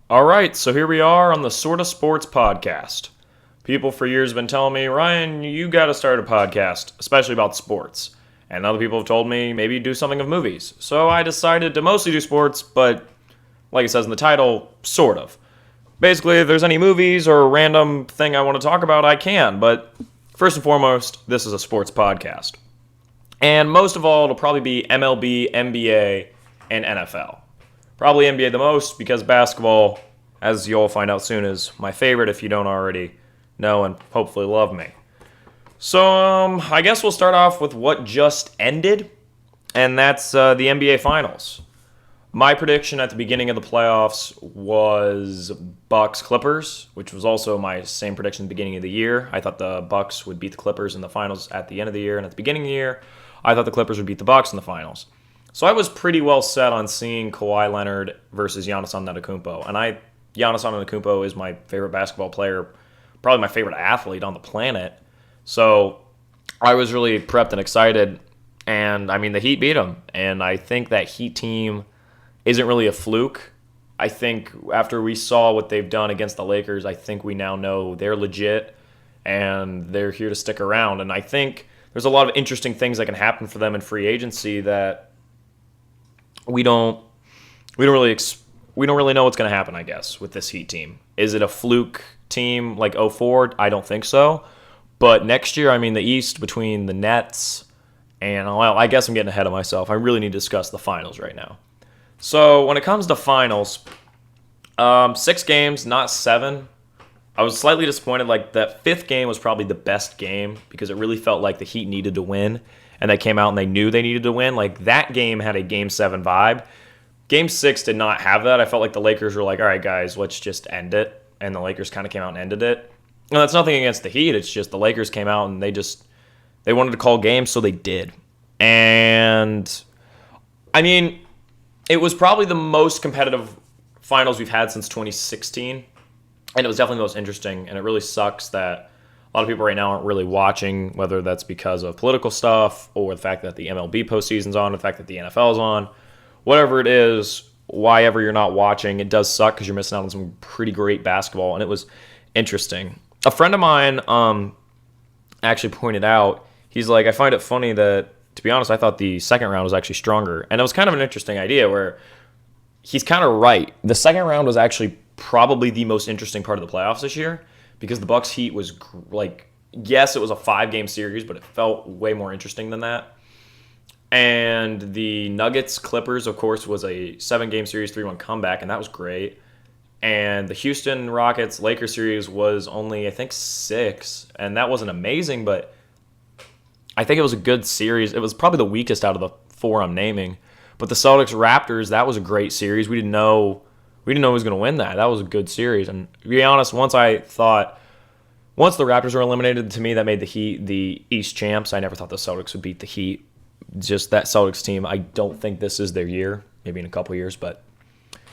All right, so here we are on the Sorta Sports podcast. People for years have been telling me, Ryan, you got to start a podcast, especially about sports. And other people have told me maybe do something of movies. So I decided to mostly do sports, but like it says in the title, sort of. Basically, if there's any movies or a random thing I want to talk about, I can. But first and foremost, this is a sports podcast. And most of all, it'll probably be MLB, NBA, and NFL. Probably NBA the most because basketball, as you'll find out soon, is my favorite if you don't already know and hopefully love me. So I guess we'll start off with what just ended, and that's the NBA Finals. My prediction at the beginning of the playoffs was Bucks Clippers, which was also my same prediction at the beginning of the year. I thought the Bucks would beat the Clippers in the finals at the end of the year, and at the beginning of the year, I thought the Clippers would beat the Bucks in the finals. So I was pretty well set on seeing Kawhi Leonard versus Giannis Antetokounmpo, and Giannis Antetokounmpo is my favorite basketball player, probably my favorite athlete on the planet. So I was really prepped and excited, and I mean the Heat beat him, and I think that Heat team isn't really a fluke. I think after we saw what they've done against the Lakers, I think we now know they're legit and they're here to stick around. And I think there's a lot of interesting things that can happen for them in free agency that we don't really know what's going to happen, I guess, with this Heat team. Is it a fluke team like '04? I don't think so. But next year, I mean, the East between the Nets and, well, I guess I'm getting ahead of myself. I really need to discuss the finals right now. So when it comes to finals, 6 games, not 7. I was slightly disappointed. Like, that 5th game was probably the best game because it really felt like the Heat needed to win. And they came out and they knew they needed to win. Like, that game had a Game 7 vibe. Game 6 did not have that. I felt like the Lakers were like, all right, guys, let's just end it. And the Lakers kind of came out and ended it. And that's nothing against the Heat. It's just the Lakers came out and they wanted to call games, so they did. And, I mean, it was probably the most competitive finals we've had since 2016. And it was definitely the most interesting. And it really sucks that a lot of people right now aren't really watching, whether that's because of political stuff or the fact that the MLB postseason's on, the fact that the NFL is on. Whatever it is, why ever you're not watching, it does suck because you're missing out on some pretty great basketball. And it was interesting. A friend of mine actually pointed out, he's like, I find it funny that, to be honest, I thought the second round was actually stronger. And it was kind of an interesting idea where he's kind of right. The second round was actually probably the most interesting part of the playoffs this year because the Bucks Heat was like, yes, it was a 5-game series, but it felt way more interesting than that. And the Nuggets Clippers, of course, was a 7-game series, 3-1 comeback, and that was great. And the Houston Rockets Lakers series was only, I think, 6, and that wasn't amazing, but I think it was a good series. It was probably the weakest out of the 4 I'm naming. But the Celtics Raptors, that was a great series. We didn't know who was going to win that. That was a good series. And to be honest, once the Raptors were eliminated, to me that made the Heat the East champs. I never thought the Celtics would beat the Heat. Just that Celtics team, I don't think this is their year. Maybe in a couple years, but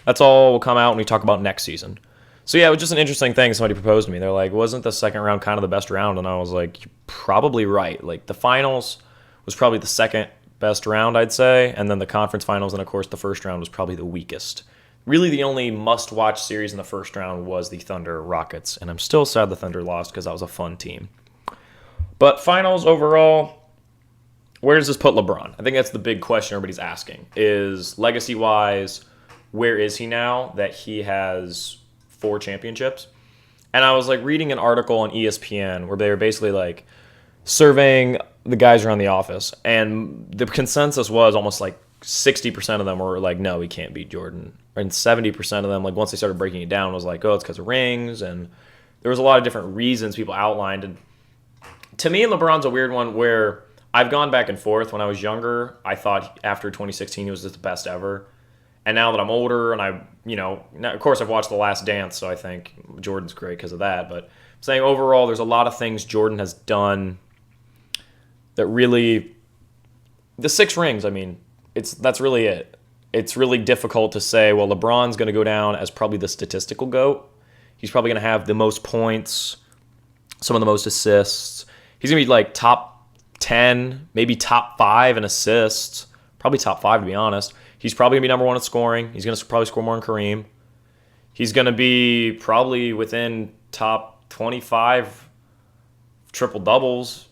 that's all will come out when we talk about next season. So yeah, it was just an interesting thing somebody proposed to me. They're like, wasn't the second round kind of the best round? And I was like, you're probably right. Like, the finals was probably the second best round, I'd say. And then the conference finals, and of course the first round was probably the weakest. Really the only must-watch series in the first round was the Thunder Rockets. And I'm still sad the Thunder lost because that was a fun team. But finals overall, where does this put LeBron? I think that's the big question everybody's asking. Is legacy-wise, where is he now that he has 4 championships? And I was like reading an article on ESPN where they were basically like surveying the guys around the office, and the consensus was almost like 60% of them were like, no, he can't beat Jordan. And 70% of them, like once they started breaking it down, was like, oh, it's because of rings. And there was a lot of different reasons people outlined. And to me, LeBron's a weird one where I've gone back and forth. When I was younger, I thought after 2016 he was just the best ever. And now that I'm older and of course I've watched The Last Dance, so I think Jordan's great because of that. But I'm saying overall, there's a lot of things Jordan has done that really, the 6 rings, I mean, that's really it. It's really difficult to say, well, LeBron's going to go down as probably the statistical GOAT. He's probably going to have the most points, some of the most assists. He's going to be like top 10, maybe top 5 in assists. Probably top 5, to be honest. He's probably going to be number 1 in scoring. He's going to probably score more than Kareem. He's going to be probably within top 25 triple doubles.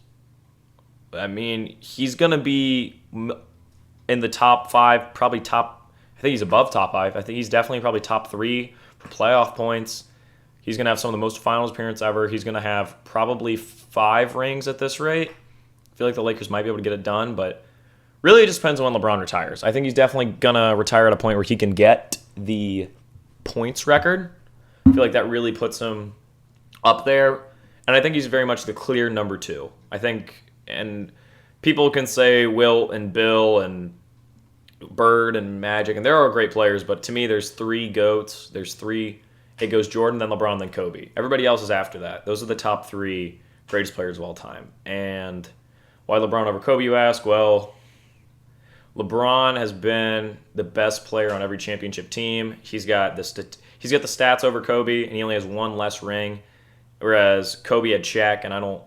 I mean, he's going to be in the top 5, probably top, I think he's above top 5. I think he's definitely probably top 3 for playoff points. He's going to have some of the most finals appearances ever. He's going to have probably 5 rings at this rate. I feel like the Lakers might be able to get it done, but really it just depends on when LeBron retires. I think he's definitely going to retire at a point where he can get the points record. I feel like that really puts him up there. And I think he's very much the clear number 2. I think, and people can say Wilt and Bill and Bird and Magic, and they're all great players, but to me there's 3 GOATs. There's 3. It goes Jordan, then LeBron, then Kobe. Everybody else is after that. Those are the top 3 greatest players of all time. And why LeBron over Kobe, you ask? Well, LeBron has been the best player on every championship team. He's got the stats over Kobe, and he only has 1 less ring, whereas Kobe had Shaq, and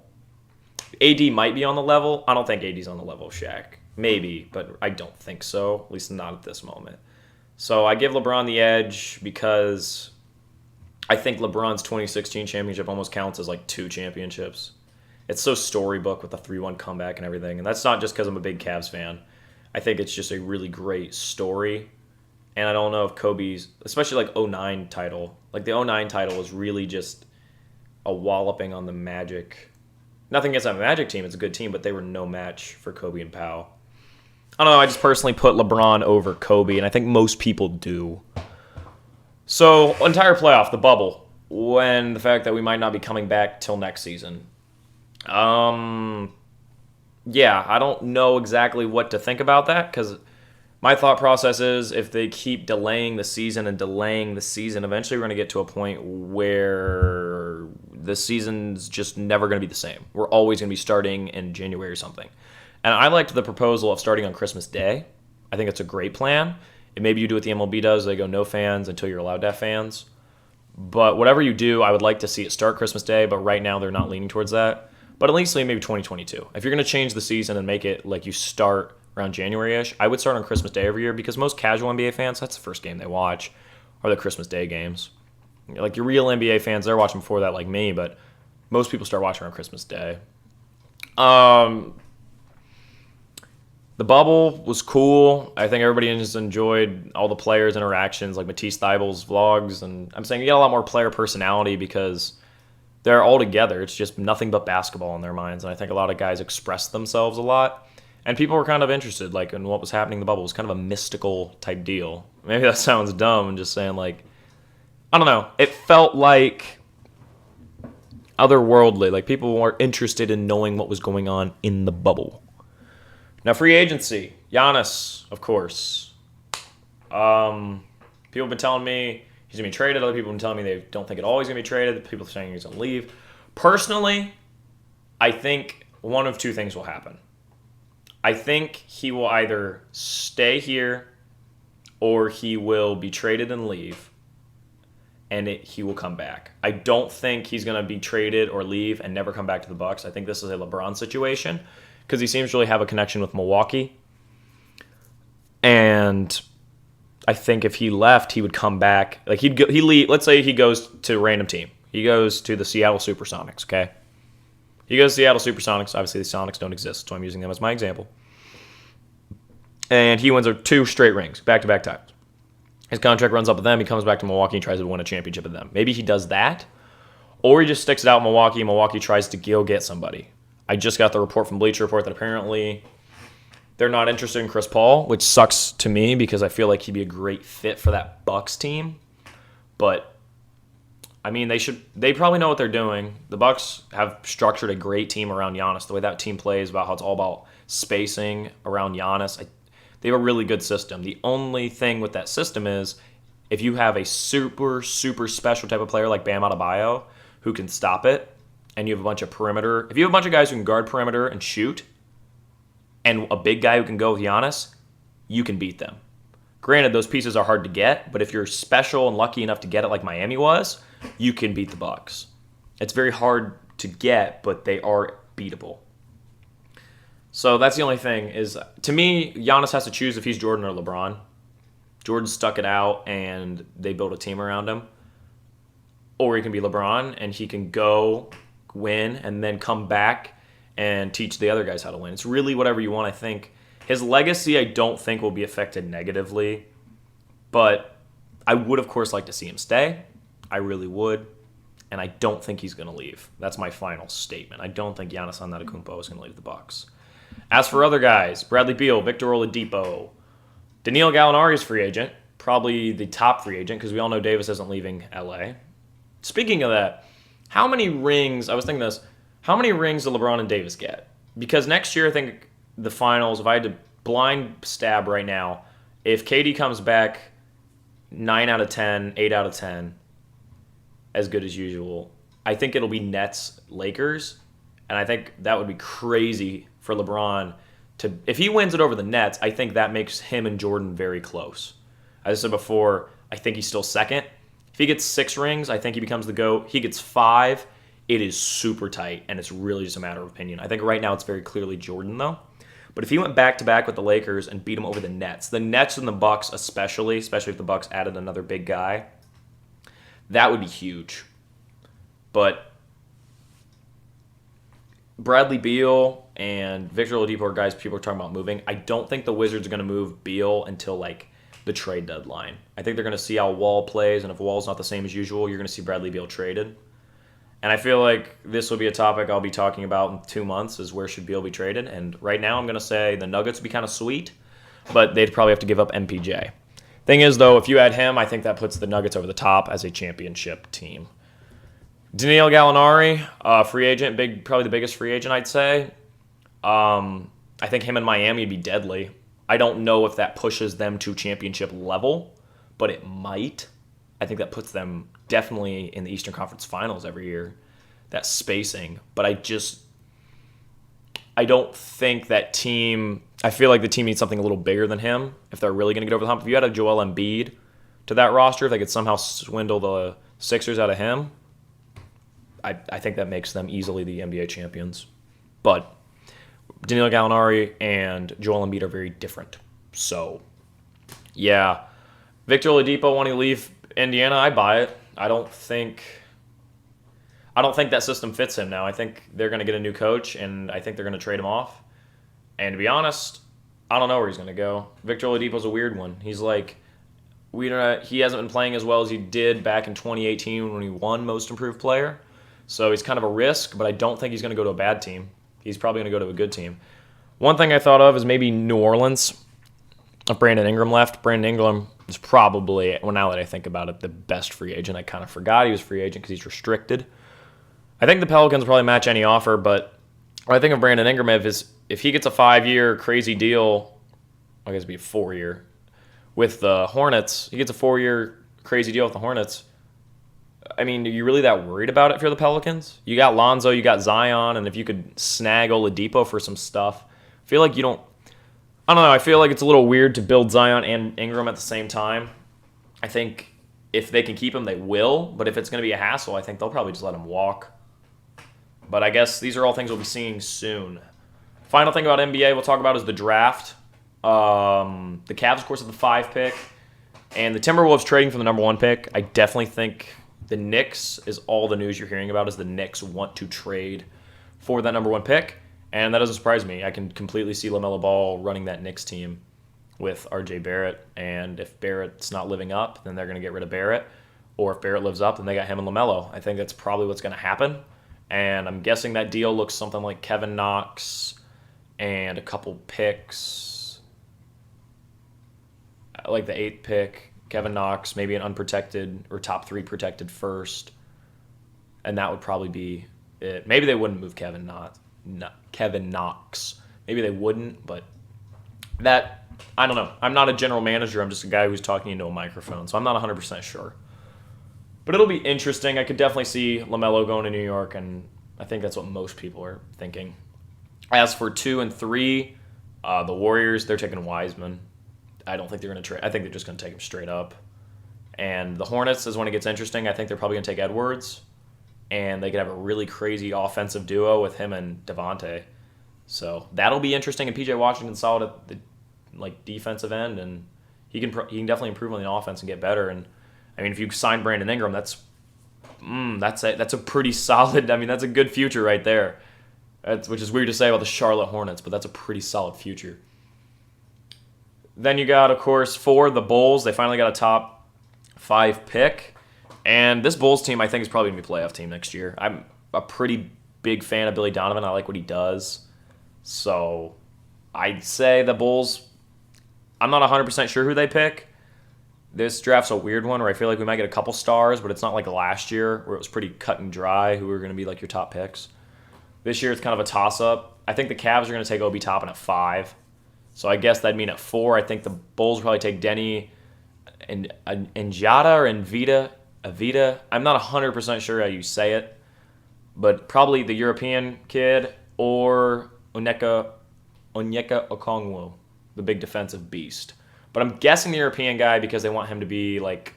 AD might be on the level. I don't think AD's on the level of Shaq. Maybe, but I don't think so, at least not at this moment. So I give LeBron the edge because I think LeBron's 2016 championship almost counts as like 2 championships. It's so storybook with the 3-1 comeback and everything, and that's not just because I'm a big Cavs fan. I think it's just a really great story, and I don't know if Kobe's, especially like 09 title, like the 09 title was really just a walloping on the Magic. Nothing against that Magic team, it's a good team, but they were no match for Kobe and Powell. I don't know, I just personally put LeBron over Kobe, and I think most people do. So, entire playoff, the bubble, when the fact that we might not be coming back till next season. Yeah, I don't know exactly what to think about that, because my thought process is if they keep delaying the season, eventually we're going to get to a point where the season's just never going to be the same. We're always going to be starting in January or something. And I liked the proposal of starting on Christmas Day. I think it's a great plan. And maybe you do what the MLB does. They go no fans until you're allowed to have fans. But whatever you do, I would like to see it start Christmas Day, but right now they're not leaning towards that. But at least maybe 2022. If you're going to change the season and make it like you start around January-ish, I would start on Christmas Day every year because most casual NBA fans, that's the first game they watch, are the Christmas Day games. Like your real NBA fans, they're watching before that like me, but most people start watching on Christmas Day. The bubble was cool. I think everybody just enjoyed all the players' interactions, like Matisse Thybulle's vlogs. And I'm saying you get a lot more player personality because they're all together. It's just nothing but basketball in their minds. And I think a lot of guys expressed themselves a lot. And people were kind of interested, like, in what was happening in the bubble. It was kind of a mystical type deal. Maybe that sounds dumb. I'm just saying, like, I don't know. It felt like otherworldly. Like, people were interested in knowing what was going on in the bubble. Now, free agency. Giannis, of course. People have been telling me he's going to be traded. Other people have been telling me they don't think at all he's going to be traded. People are saying he's going to leave. Personally, I think one of 2 things will happen. I think he will either stay here or he will be traded and leave, and he will come back. I don't think he's going to be traded or leave and never come back to the Bucks. I think this is a LeBron situation because he seems to really have a connection with Milwaukee. And I think if he left, he would come back. Like he'd leave. Let's say he goes to a random team. He goes to the Seattle Supersonics, okay? He goes to Seattle Supersonics. Obviously, the Sonics don't exist, so I'm using them as my example. And he wins 2 straight rings, back-to-back times. His contract runs up with them. He comes back to Milwaukee and tries to win a championship with them. Maybe he does that, or he just sticks it out in Milwaukee. Milwaukee tries to go get somebody. I just got the report from Bleacher Report that apparently they're not interested in Chris Paul, which sucks to me because I feel like he'd be a great fit for that Bucks team. But I mean, they probably know what they're doing. The Bucks have structured a great team around Giannis. The way that team plays, about how it's all about spacing around Giannis. They have a really good system. The only thing with that system is if you have a super, super special type of player like Bam Adebayo who can stop it, and you have a bunch of perimeter. If you have a bunch of guys who can guard perimeter and shoot, and a big guy who can go with Giannis, you can beat them. Granted, those pieces are hard to get, but if you're special and lucky enough to get it like Miami was, you can beat the Bucks. It's very hard to get, but they are beatable. So that's the only thing is, to me, Giannis has to choose if he's Jordan or LeBron. Jordan stuck it out, and they built a team around him. or he can be LeBron and he can go win and then come back and teach the other guys how to win. It's really whatever you want, I think. His legacy, I don't think, will be affected negatively, but I would, of course, like to see him stay. I really would, and I don't think he's going to leave. That's my final statement. I don't think Giannis Antetokounmpo is going to leave the Bucks. As for other guys, Bradley Beal, Victor Oladipo, Danilo Gallinari is free agent, probably the top free agent because we all know Davis isn't leaving LA. Speaking of that, how many rings, I was thinking this, how many rings do LeBron and Davis get? Because next year, I think the finals, if I had to blind stab right now, if KD comes back 9 out of 10, 8 out of 10, as good as usual, I think it'll be Nets, Lakers, and I think that would be crazy for LeBron to, if he wins it over the Nets, I think that makes him and Jordan very close. As I said before, I think he's still second. If he gets 6 rings, I think he becomes the GOAT. He gets 5, it is super tight, and it's really just a matter of opinion. I think right now it's very clearly Jordan, though. But if he went back-to-back with the Lakers and beat them over the Nets and the Bucks especially if the Bucks added another big guy, that would be huge. But Bradley Beal and Victor Oladipo are guys people are talking about moving. I don't think the Wizards are going to move Beal until, like, the trade deadline. I think they're going to see how Wall plays, and if Wall's not the same as usual, you're going to see Bradley Beal traded. And I feel like this will be a topic I'll be talking about in 2 months, is where should Beal be traded. And right now I'm going to say the Nuggets would be kind of sweet, but they'd probably have to give up MPJ. Thing is, though, if you add him, I think that puts the Nuggets over the top as a championship team. Danilo Gallinari, free agent, probably the biggest free agent, I'd say. I think him in Miami would be deadly. I don't know if that pushes them to championship level, but it might. I think that puts them definitely in the Eastern Conference Finals every year, that spacing. But I don't think that team, I feel like the team needs something a little bigger than him if they're really going to get over the hump. If you had a Joel Embiid to that roster, if they could somehow swindle the Sixers out of him, I think that makes them easily the NBA champions. But Danilo Gallinari and Joel Embiid are very different. So, yeah. Victor Oladipo wanting to leave Indiana, I buy it. I don't think that system fits him now. I think they're going to get a new coach, and I think they're going to trade him off. And to be honest, I don't know where he's going to go. Victor Oladipo's a weird one. He's like, he hasn't been playing as well as he did back in 2018 when he won Most Improved Player. So he's kind of a risk, but I don't think he's going to go to a bad team. He's probably going to go to a good team. One thing I thought of is maybe New Orleans. If Brandon Ingram left, Brandon Ingram is probably, well, now that I think about it, the best free agent. I kind of forgot he was free agent because he's restricted. I think the Pelicans will probably match any offer, but what I think of Brandon Ingram if he gets a 5-year crazy deal, I guess it'd be a 4-year, with the Hornets, he gets a 4-year crazy deal with the Hornets. I mean, are you really that worried about it if you're the Pelicans? You got Lonzo, you got Zion, and if you could snag Oladipo for some stuff, I feel like you don't, I don't know, I feel like it's a little weird to build Zion and Ingram at the same time. I think if they can keep him, they will, but if it's going to be a hassle, I think they'll probably just let him walk. But I guess these are all things we'll be seeing soon. Final thing about NBA we'll talk about is the draft. The Cavs, of course, have the 5 pick, and the Timberwolves trading for the number 1 pick. I definitely think the Knicks is all the news you're hearing about is the Knicks want to trade for that number 1 pick, and that doesn't surprise me. I can completely see LaMelo Ball running that Knicks team with RJ Barrett, and if Barrett's not living up, then they're going to get rid of Barrett, or if Barrett lives up, then they got him and LaMelo. I think that's probably what's going to happen, and I'm guessing that deal looks something like Kevin Knox and a couple picks, like the 8th pick, Kevin Knox, maybe an unprotected or top 3 protected first, and that would probably be it. Maybe they wouldn't move Kevin Knox. Maybe they wouldn't, but that, I don't know. I'm not a general manager. I'm just a guy who's talking into a microphone, so I'm not 100% sure. But it'll be interesting. I could definitely see LaMelo going to New York, and I think that's what most people are thinking. As for 2 and 3, the Warriors, they're taking Wiseman. I don't think they're going to trade. I think they're just going to take him straight up. And the Hornets is when it gets interesting. I think they're probably going to take Edwards, and they could have a really crazy offensive duo with him and Devontae. So that'll be interesting. And PJ Washington's solid at the defensive end, and he can definitely improve on the offense and get better. And I mean, if you sign Brandon Ingram, that's That's a pretty solid. I mean, that's a good future right there. Which is weird to say about the Charlotte Hornets, but that's a pretty solid future. Then you got, of course, the Bulls. They finally got a top 5 pick. And this Bulls team, I think, is probably going to be a playoff team next year. I'm a pretty big fan of Billy Donovan. I like what he does. So I'd say the Bulls, I'm not 100% sure who they pick. This draft's a weird one where I feel like we might get a couple stars, but it's not like last year where it was pretty cut and dry who were going to be like your top picks. This year it's kind of a toss-up. I think the Cavs are going to take Obi Toppin at 5. So I guess that'd mean at 4, I think the Bulls will probably take Denny and Njata or Avita. I'm not 100% sure how you say it, but probably the European kid or Onyeka Okongwu, the big defensive beast. But I'm guessing the European guy because they want him to be like,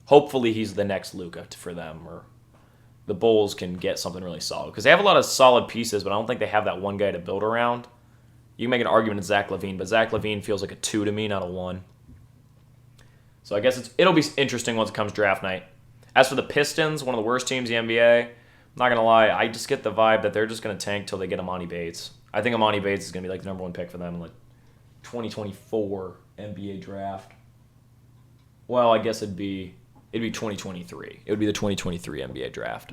hopefully he's the next Luka for them, or the Bulls can get something really solid. Because they have a lot of solid pieces, but I don't think they have that one guy to build around. You can make an argument at Zach LaVine, but Zach LaVine feels like a 2 to me, not a 1. So I guess it'll be interesting once it comes draft night. As for the Pistons, one of the worst teams in the NBA, I'm not going to lie, I just get the vibe that they're just going to tank till they get Amani Bates. I think Amani Bates is going to be like the number 1 pick for them in like 2024 NBA draft. Well, I guess it'd be 2023. It would be the 2023 NBA draft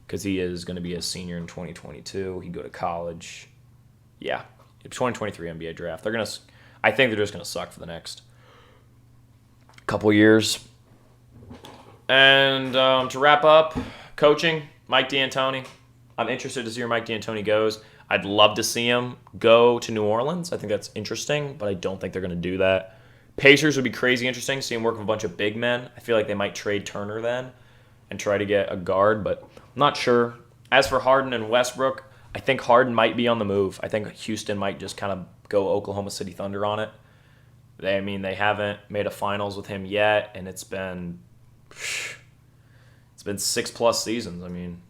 because he is going to be a senior in 2022. He'd go to college. Yeah, 2023 NBA draft. I think they're just going to suck for the next couple years. And to wrap up, coaching, Mike D'Antoni. I'm interested to see where Mike D'Antoni goes. I'd love to see him go to New Orleans. I think that's interesting, but I don't think they're going to do that. Pacers would be crazy interesting, see him work with a bunch of big men. I feel like they might trade Turner then and try to get a guard, but I'm not sure. As for Harden and Westbrook, I think Harden might be on the move. I think Houston might just kind of go Oklahoma City Thunder on it. They haven't made a finals with him yet, and it's been 6+ seasons. I mean,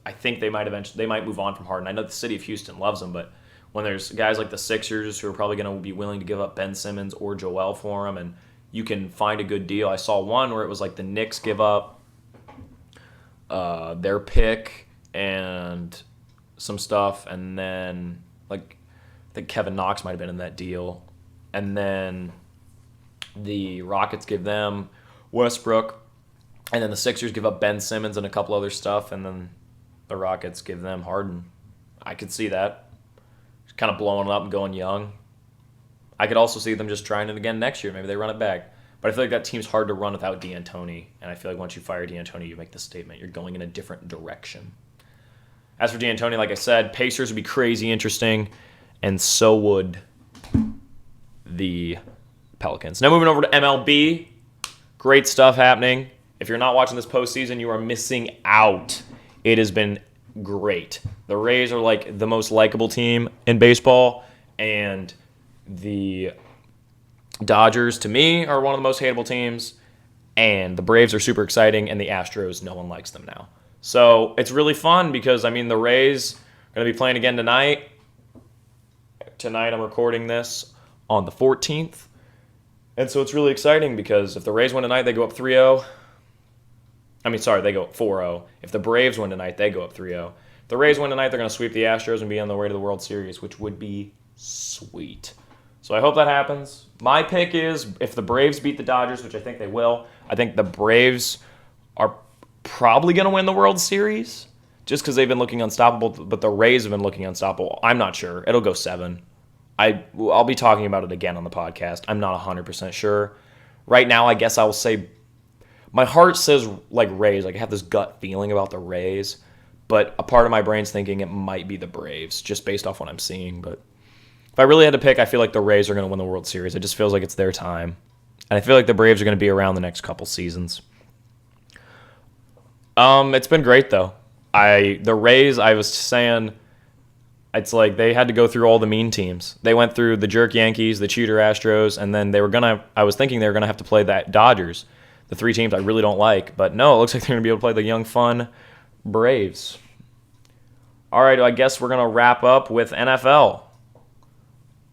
I think they might move on from Harden. I know the city of Houston loves him, but when there's guys like the Sixers who are probably going to be willing to give up Ben Simmons or Joel for him, and you can find a good deal. I saw one where it was like the Knicks give up their pick and some stuff, and then like I think Kevin Knox might have been in that deal, and then the Rockets give them Westbrook, and then the Sixers give up Ben Simmons and a couple other stuff, and then the Rockets give them Harden. I could see that. Just kind of blowing it up and going young. I could also see them just trying it again next year. Maybe they run it back. But I feel like that team's hard to run without D'Antoni, and I feel like once you fire D'Antoni, you make the statement. You're going in a different direction. As for D'Antoni, like I said, Pacers would be crazy interesting, and so would the Pelicans. Now moving over to MLB. Great stuff happening. If you're not watching this postseason, you are missing out. It has been great. The Rays are like the most likable team in baseball, and the Dodgers, to me, are one of the most hateable teams, and the Braves are super exciting, and the Astros, no one likes them now. So it's really fun because, I mean, the Rays are going to be playing again tonight. Tonight I'm recording this on the 14th, and so it's really exciting because if the Rays win tonight, they go up 3-0. They go up 4-0. If the Braves win tonight, they go up 3-0. If the Rays win tonight, they're going to sweep the Astros and be on their way to the World Series, which would be sweet. So I hope that happens. My pick is if the Braves beat the Dodgers, which I think they will, I think the Braves are probably going to win the World Series just because they've been looking unstoppable, but the Rays have been looking unstoppable. I'm not sure. It'll go 7. I'll be talking about it again on the podcast. I'm not 100% sure. Right now, I guess I will say my heart says like Rays. Like I have this gut feeling about the Rays, but a part of my brain's thinking it might be the Braves just based off what I'm seeing. But if I really had to pick, I feel like the Rays are going to win the World Series. It just feels like it's their time. And I feel like the Braves are going to be around the next couple seasons. It's been great though. The Rays, I was saying, it's like they had to go through all the mean teams. They went through the jerk Yankees, the cheater Astros, and then I was thinking they were going to have to play that Dodgers. The 3 teams I really don't like. But no, it looks like they're going to be able to play the young, fun Braves. All right, I guess we're going to wrap up with NFL.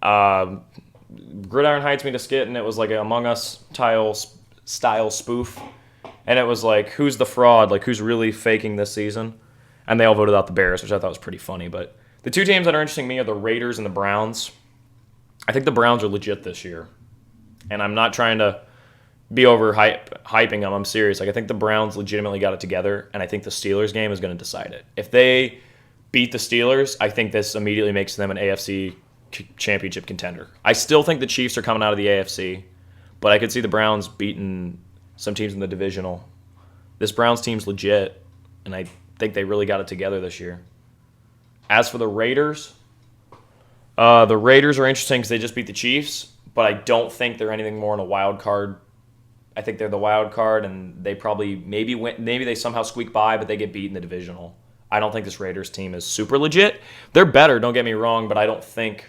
Gridiron Heights made a skit, and it was like an Among Us style spoof. and it was like, who's the fraud? Like, who's really faking this season? And they all voted out the Bears, which I thought was pretty funny. But the two teams that are interesting to me are the Raiders and the Browns. I think the Browns are legit this year. And I'm not trying to be hyping them. I'm serious. Like, I think the Browns legitimately got it together, and I think the Steelers game is going to decide it. If they beat the Steelers, I think this immediately makes them an AFC championship contender. I still think the Chiefs are coming out of the AFC, but I could see the Browns beating some teams in the divisional. This Browns team's legit, and I think they really got it together this year. As for the Raiders are interesting because they just beat the Chiefs, but I don't think they're anything more than a wild card. I think they're the wild card, and they probably maybe win. Maybe they somehow squeak by, but they get beat in the divisional. I don't think this Raiders team is super legit. They're better, don't get me wrong, but I don't think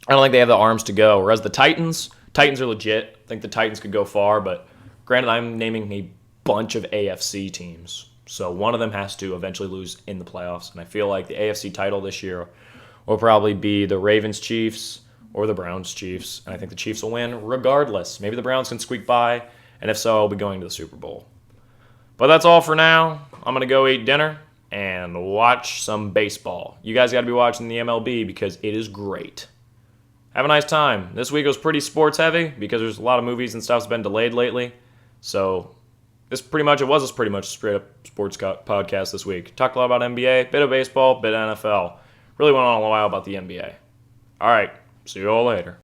they have the arms to go. Whereas the Titans are legit. I think the Titans could go far, but granted, I'm naming a bunch of AFC teams. So one of them has to eventually lose in the playoffs. And I feel like the AFC title this year will probably be the Ravens Chiefs or the Browns Chiefs. And I think the Chiefs will win regardless. Maybe the Browns can squeak by. And if so, I'll be going to the Super Bowl. But that's all for now. I'm going to go eat dinner and watch some baseball. You guys got to be watching the MLB because it is great. Have a nice time. This week was pretty sports heavy because there's a lot of movies and stuff's been delayed lately. So it was a pretty much straight up sports podcast this week. Talked a lot about NBA, bit of baseball, bit of NFL. Really went on a while about the NBA. All right, see you all later.